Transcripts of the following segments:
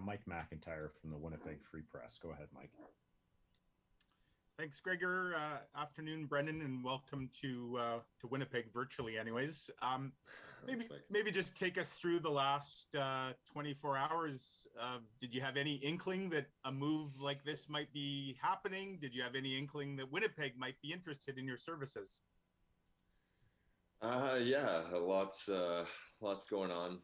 Mike McIntyre from the Winnipeg Free Press. Go ahead, Mike. Thanks, Gregor. Afternoon, Brendan, and welcome to Winnipeg virtually. Anyways, maybe just take us through the last 24 hours. Did you have any inkling that a move like this might be happening? Did you have any inkling that Winnipeg might be interested in your services? Yeah, lots going on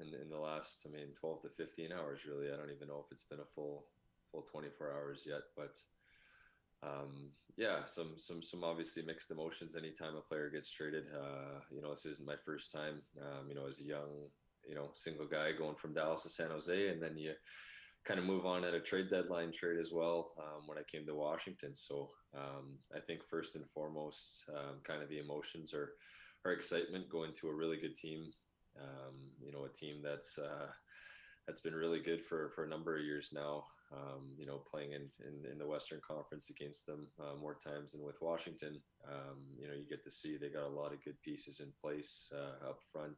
in the last, 12 to 15 hours. Really, I don't even know if it's been a full 24 hours yet, but. Yeah, some obviously mixed emotions anytime a player gets traded. This isn't my first time, as a young, single guy going from Dallas to San Jose, and then you kind of move on at a trade deadline trade as well when I came to Washington. So I think first and foremost, kind of the emotions are excitement going to a really good team, a team that's been really good for a number of years now. Playing in the Western Conference against them more times than with Washington. You get to see they got a lot of good pieces in place up front,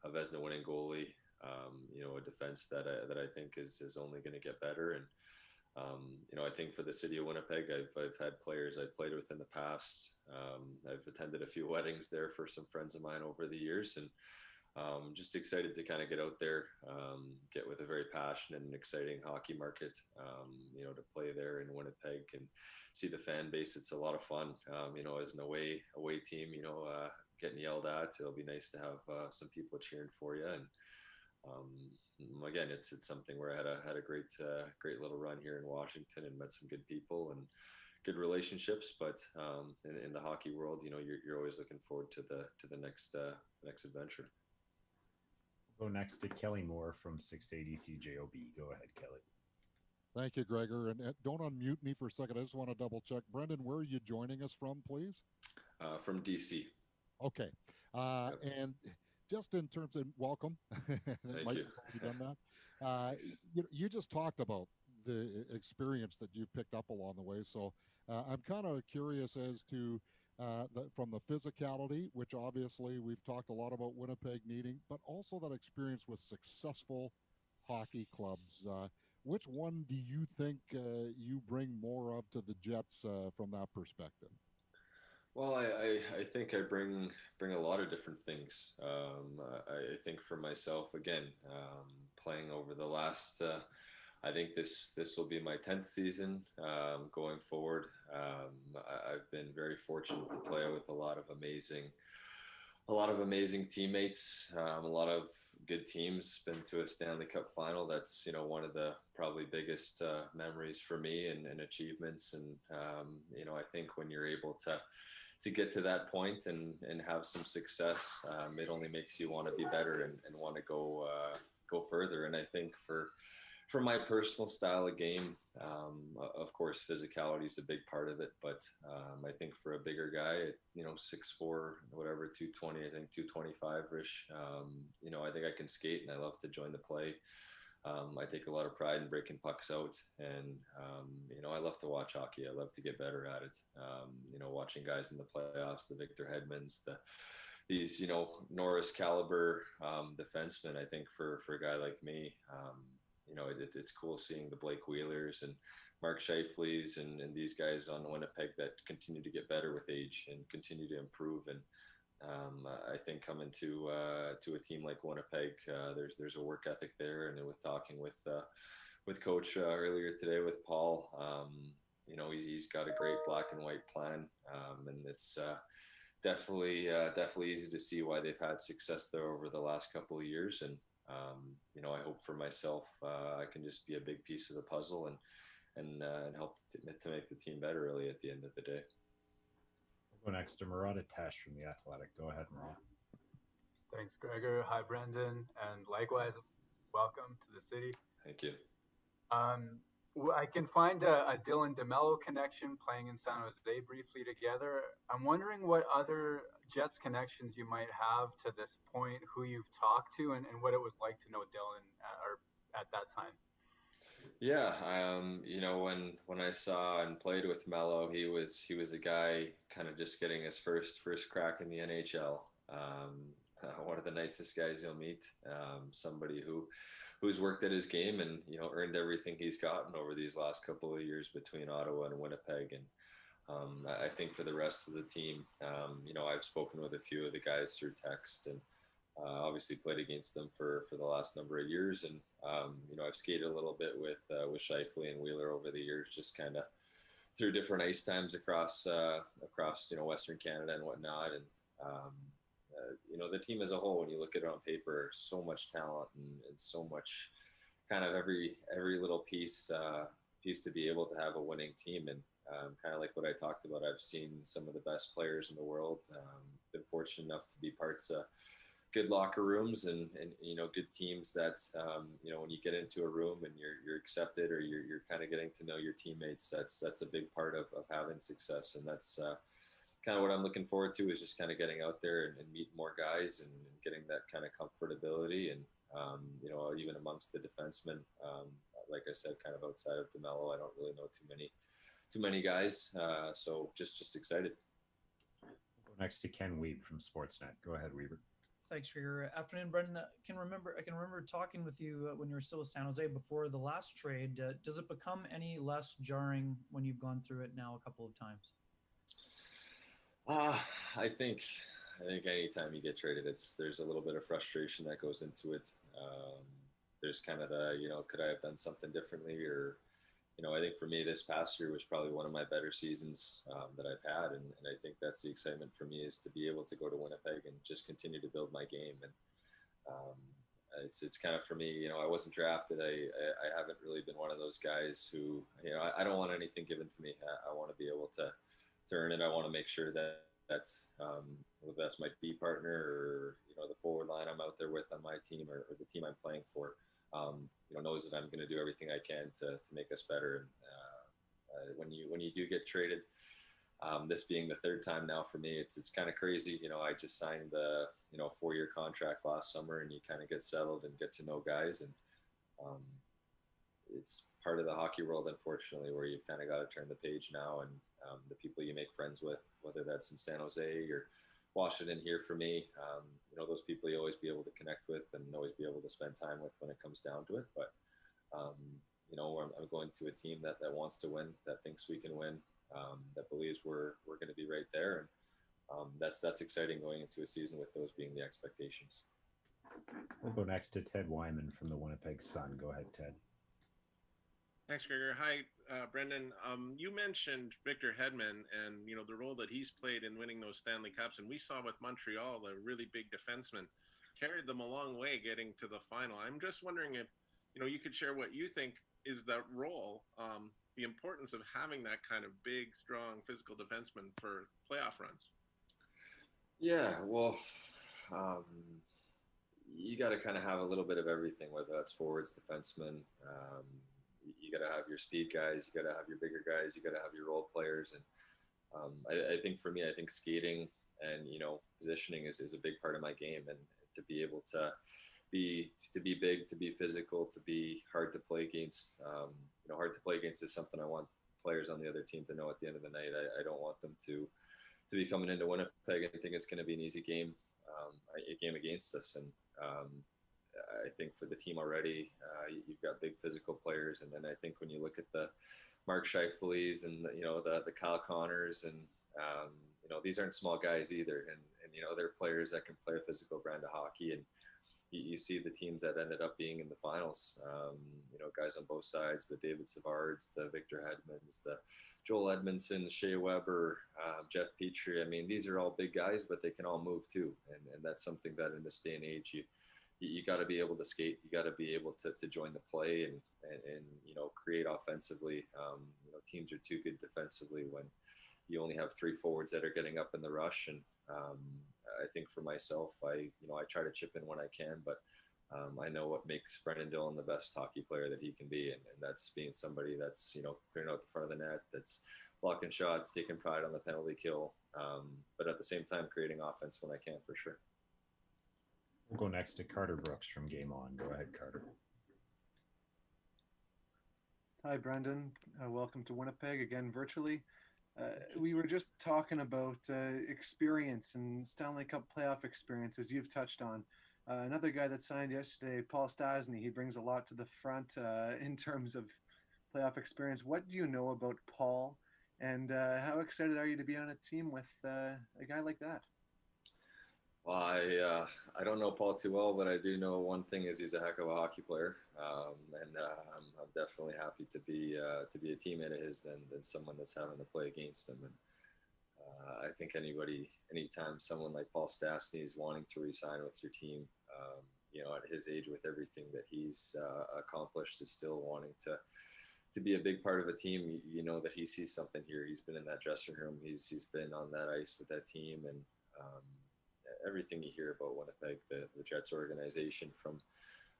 a Vezina winning goalie, a defense that I think is only going to get better. And, I think for the city of Winnipeg, I've had players I've played with in the past. I've attended a few weddings there for some friends of mine over the years, and just excited to kind of get out there, get with a very passionate and exciting hockey market, to play there in Winnipeg and see the fan base. It's a lot of fun, as an away team, getting yelled at. It'll be nice to have some people cheering for you. And again, it's something where I had a great little run here in Washington and met some good people and good relationships. But in the hockey world, you're always looking forward to the next adventure. Go next to Kelly Moore from 680 CJOB. Go ahead, Kelly. Thank you, Gregor. And don't unmute me for a second. I just want to double check. Brendan, where are you joining us from, please? From DC. Okay. Yep. And just in terms of welcome. Thank you. Done that. You just talked about the experience that you picked up along the way. So I'm kind of curious as to from the physicality, which obviously we've talked a lot about Winnipeg needing, but also that experience with successful hockey clubs. Which one do you think you bring more of to the Jets from that perspective? Well, I think I bring a lot of different things. I think for myself, again, playing over the last I think this will be my 10th season going forward. I've been very fortunate to play with a lot of amazing teammates, a lot of good teams. Been to a Stanley Cup final. That's one of the probably biggest memories for me and achievements. And I think when you're able to get to that point and have some success, it only makes you want to be better and want to go further. And I think for my personal style of game, of course, physicality is a big part of it. But I think for a bigger guy, 6'4", whatever, 220, I think 225-ish, I think I can skate and I love to join the play. I take a lot of pride in breaking pucks out. And, I love to watch hockey. I love to get better at it. Watching guys in the playoffs, the Victor Hedmans, these, Norris caliber defensemen, I think for a guy like me, it's cool seeing the Blake Wheelers and Mark Scheifele's and these guys on Winnipeg that continue to get better with age and continue to improve. And I think coming to a team like Winnipeg, there's a work ethic there. And with talking with Coach earlier today with Paul, he's got a great black and white plan, and it's definitely easy to see why they've had success there over the last couple of years. And I hope for myself I can just be a big piece of the puzzle and help to make the team better really at the end of the day. We'll go next to Murat Atesh from The Athletic. Go ahead, Murat. Thanks, Gregor. Hi, Brendan. And likewise, welcome to the city. Thank you. I can find a Dylan DeMello connection playing in San Jose briefly together. I'm wondering what other Jets connections you might have to this point, who you've talked to, and what it was like to know Dillon at that time. Yeah, when I saw and played with Mello, he was a guy kind of just getting his first crack in the NHL. One of the nicest guys you'll meet. Somebody who who's worked at his game and, earned everything he's gotten over these last couple of years between Ottawa and Winnipeg. And I think for the rest of the team, I've spoken with a few of the guys through text and obviously played against them for the last number of years. And, I've skated a little bit with Scheifele and Wheeler over the years, just kind of through different ice times across Western Canada and whatnot. And, the team as a whole, when you look at it on paper, so much talent and so much kind of every little piece to be able to have a winning team. And kind of like what I talked about, I've seen some of the best players in the world, been fortunate enough to be parts of good locker rooms and good teams that, when you get into a room and you're accepted or you're kind of getting to know your teammates, that's a big part of having success. And that's kind of what I'm looking forward to, is just kind of getting out there and meeting more guys and getting that kind of comfortability. And, even amongst the defensemen, like I said, kind of outside of DeMello, I don't really know too many guys. So just excited. We'll go next to Ken Weeb from Sportsnet. Go ahead, Weber. Thanks for your afternoon, Brenden. I can remember talking with you when you were still with San Jose before the last trade. Does it become any less jarring when you've gone through it now a couple of times? I think anytime you get traded, there's a little bit of frustration that goes into it. There's kind of the, could I have done something differently? Or, I think for me, this past year was probably one of my better seasons that I've had. And I think that's the excitement for me, is to be able to go to Winnipeg and just continue to build my game. And it's kind of for me, I wasn't drafted. I haven't really been one of those guys who, I don't want anything given to me. I want to be able to earn it. I want to make sure that's whether that's my B partner or, the forward line I'm out there with on my team or the team I'm playing for, knows that I'm going to do everything I can to make us better. And when you do get traded, this being the third time now for me, it's kind of crazy. I just signed the 4-year contract last summer, and you kind of get settled and get to know guys. And it's part of the hockey world, unfortunately, where you've kind of got to turn the page now. And the people you make friends with, whether that's in San Jose or Washington here for me, those people you always be able to connect with and always be able to spend time with when it comes down to it. But, I'm going to a team that wants to win, that thinks we can win, that believes we're going to be right there. And that's exciting going into a season with those being the expectations. We'll go next to Ted Wyman from the Winnipeg Sun. Go ahead, Ted. Thanks, Gregor. Hi, Brenden. You mentioned Victor Hedman and, the role that he's played in winning those Stanley Cups. And we saw with Montreal, a really big defenseman carried them a long way getting to the final. I'm just wondering if, you could share what you think is that role, the importance of having that kind of big, strong, physical defenseman for playoff runs. Yeah, well, you got to kind of have a little bit of everything, whether that's forwards, defensemen. You got to have your speed guys, you got to have your bigger guys, you got to have your role players. And I think for me, I think skating and, positioning is a big part of my game. And to be able to be big, to be physical, to be hard to play against, hard to play against is something I want players on the other team to know at the end of the night. I don't want them to be coming into Winnipeg and think it's going to be an easy game, a game against us. And I think for the team already, you've got big physical players. And then I think when you look at the Mark Scheifeles and, the Kyle Connors and, these aren't small guys either. And they're players that can play a physical brand of hockey. And you see the teams that ended up being in the finals, guys on both sides, the David Savards, the Victor Hedmans, the Joel Edmondson, Shea Weber, Jeff Petrie. I mean, these are all big guys, but they can all move too. And that's something that in this day and age, you got to be able to skate. You got to be able to join the play and create offensively. Teams are too good defensively when you only have 3 forwards that are getting up in the rush. And I think for myself, I try to chip in when I can, but I know what makes Brenden Dillon the best hockey player that he can be. And that's being somebody that's, clearing out the front of the net, that's blocking shots, taking pride on the penalty kill, but at the same time, creating offense when I can, for sure. We'll go next to Carter Brooks from Game On. Go ahead, Carter. Hi, Brenden. Welcome to Winnipeg again, virtually. We were just talking about experience and Stanley Cup playoff experiences you've touched on. Another guy that signed yesterday, Paul Stastny, he brings a lot to the front in terms of playoff experience. What do you know about Paul, and how excited are you to be on a team with a guy like that? Well, I don't know Paul too well, but I do know one thing is he's a heck of a hockey player, and I'm definitely happy to be a teammate of his than someone that's having to play against him. And I think anytime someone like Paul Stastny is wanting to re-sign with your team, at his age, with everything that he's accomplished, is still wanting to be a big part of a team. You know that he sees something here. He's been in that dressing room. He's been on that ice with that team, and everything you hear about Winnipeg, the Jets organization, from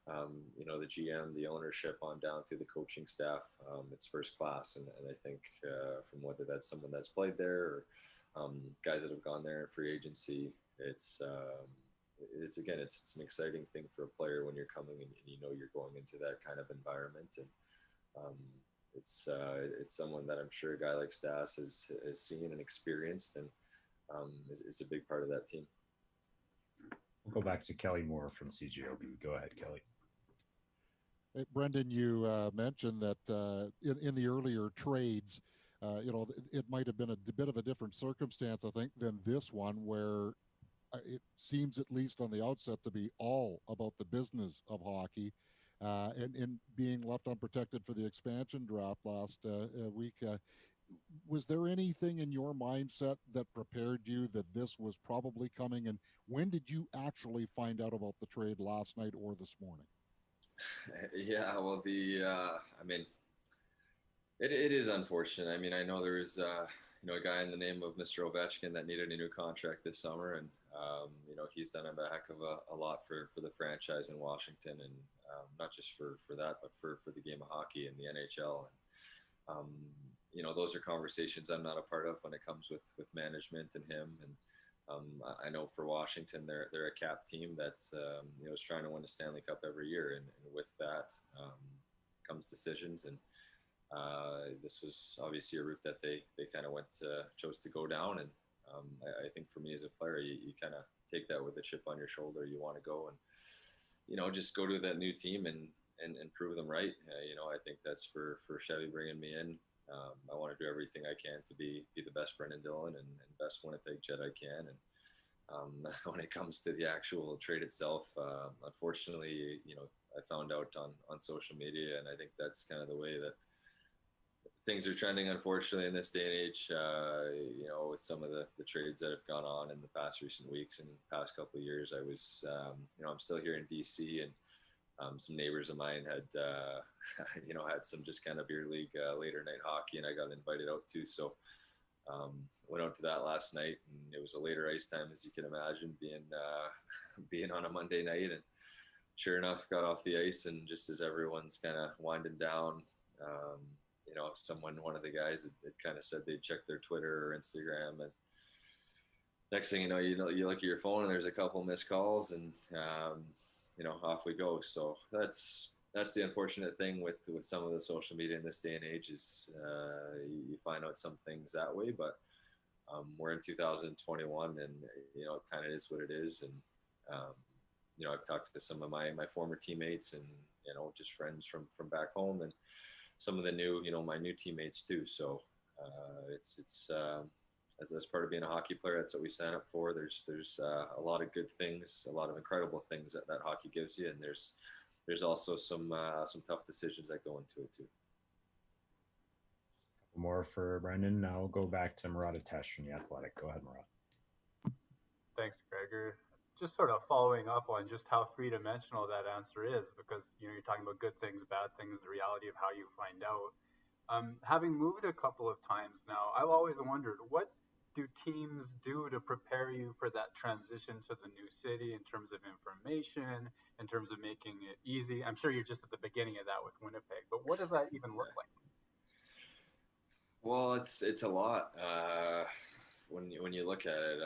the GM, the ownership, on down to the coaching staff, it's first class. And I think from whether that's someone that's played there or guys that have gone there in free agency, it's an exciting thing for a player when you're coming and you're going into that kind of environment. And it's someone that I'm sure a guy like Stas has seen and experienced, and is a big part of that team. We'll go back to Kelly Moore from CJOB. Go ahead, Kelly. Hey, Brenden, you mentioned that in the earlier trades, it might have been a bit of a different circumstance, I think, than this one, where it seems, at least on the outset, to be all about the business of hockey, and being left unprotected for the expansion draft last week. Was there anything in your mindset that prepared you that this was probably coming? And when did you actually find out about the trade, last night or this morning? Yeah, well, it is unfortunate. I mean, I know there is, a guy in the name of Mr. Ovechkin that needed a new contract this summer, and he's done a heck of a lot for the franchise in Washington, and not just for that, but for the game of hockey and the NHL. And those are conversations I'm not a part of when it comes with management and him. And I know for Washington, they're a cap team that's is trying to win a Stanley Cup every year, and with that comes decisions. And this was obviously a route that they kind of chose to go down. And I think for me as a player, you kind of take that with a chip on your shoulder. You want to go and just go to that new team and prove them right. I think that's for Chevy bringing me in. I want to do everything I can to be the best Brenden Dillon and best Winnipeg Jet I can. And when it comes to the actual trade itself, unfortunately, I found out on social media, and I think that's kind of the way that things are trending, unfortunately, in this day and age. With some of the trades that have gone on in the past recent weeks and past couple of years, I was, I'm still here in DC, and some neighbors of mine had, had some just kind of beer league later night hockey, and I got invited out too. So went out to that last night, and it was a later ice time, as you can imagine, being on a Monday night. And sure enough, got off the ice, and just as everyone's kind of winding down, one of the guys that kind of said they'd check their Twitter or Instagram, and next thing you look at your phone and there's a couple missed calls, and off we go. So that's the unfortunate thing with some of the social media in this day and age, is you find out some things that way. But we're in 2021, and it kind of is what it is. And I've talked to some of my former teammates, and just friends from back home, and some of the new my new teammates too. So it's as part of being a hockey player, that's what we sign up for. There's a lot of good things, a lot of incredible things that hockey gives you, and there's also some tough decisions that go into it too. More for Brenden. Now we'll go back to Murat Atesh from The Athletic. Go ahead, Murat. Thanks, Gregor. Just sort of following up on just how three-dimensional that answer is, because you're talking about good things, bad things, the reality of how you find out. Having moved a couple of times now, I've always wondered, what do teams do to prepare you for that transition to the new city in terms of information, in terms of making it easy? I'm sure you're just at the beginning of that with Winnipeg, but what does that even look like? Well, it's a lot. When you look at it,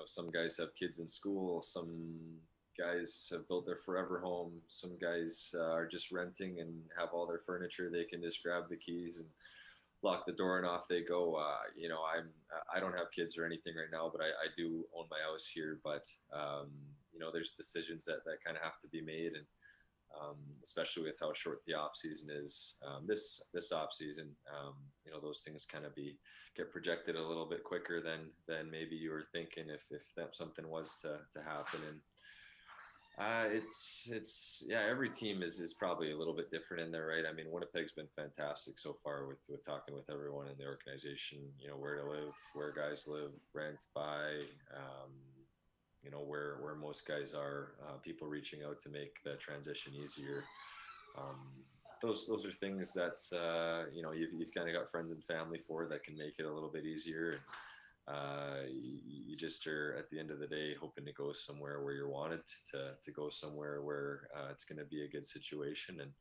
some guys have kids in school, some guys have built their forever home, some guys are just renting and have all their furniture. They can just grab the keys and lock the door and off they go. I don't have kids or anything right now, but I do own my house here. But there's decisions that kind of have to be made, and especially with how short the off season is this off season, those things kind of get projected a little bit quicker than maybe you were thinking if that something was to happen. And every team is probably a little bit different in there, right? I mean, Winnipeg's been fantastic so far with talking with everyone in the organization, where to live, where guys live, rent, buy, where most guys are, people reaching out to make the transition easier. Those are things that, you've kind of got friends and family for that can make it a little bit easier. You just are, at the end of the day, hoping to go somewhere where you're wanted to go, somewhere where it's going to be a good situation. And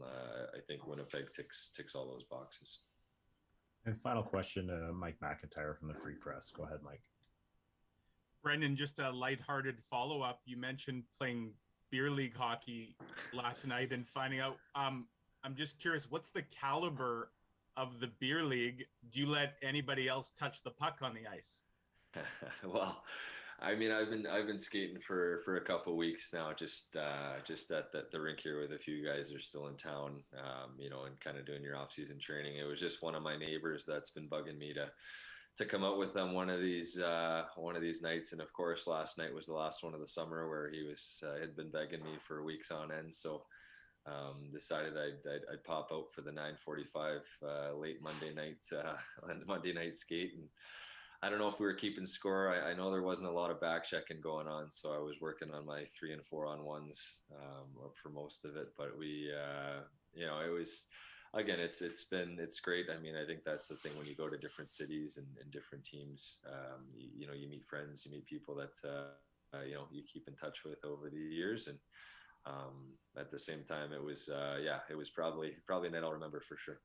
I think Winnipeg ticks all those boxes. And final question, Mike McIntyre from the Free Press. Go ahead, Mike. Brenden, just a lighthearted follow-up. You mentioned playing beer league hockey last night and finding out. I'm just curious, what's the caliber of the beer league? Do you let anybody else touch the puck on the ice? Well, I mean, I've been skating for a couple of weeks now, just at the rink here with a few guys that are still in town, and kind of doing your off-season training. It was just one of my neighbors that's been bugging me to come out with them one of these nights. And of course, last night was the last one of the summer, where he had been begging me for weeks on end. So decided I'd pop out for the 9:45 late Monday night skate. And I don't know if we were keeping score. I know there wasn't a lot of back checking going on, so I was working on my 3 and 4 on ones for most of it. But we, it was, again, it's great. I mean, I think that's the thing when you go to different cities and different teams. You meet friends, you meet people that you keep in touch with over the years, and at the same time, it was probably a night I'll remember for sure.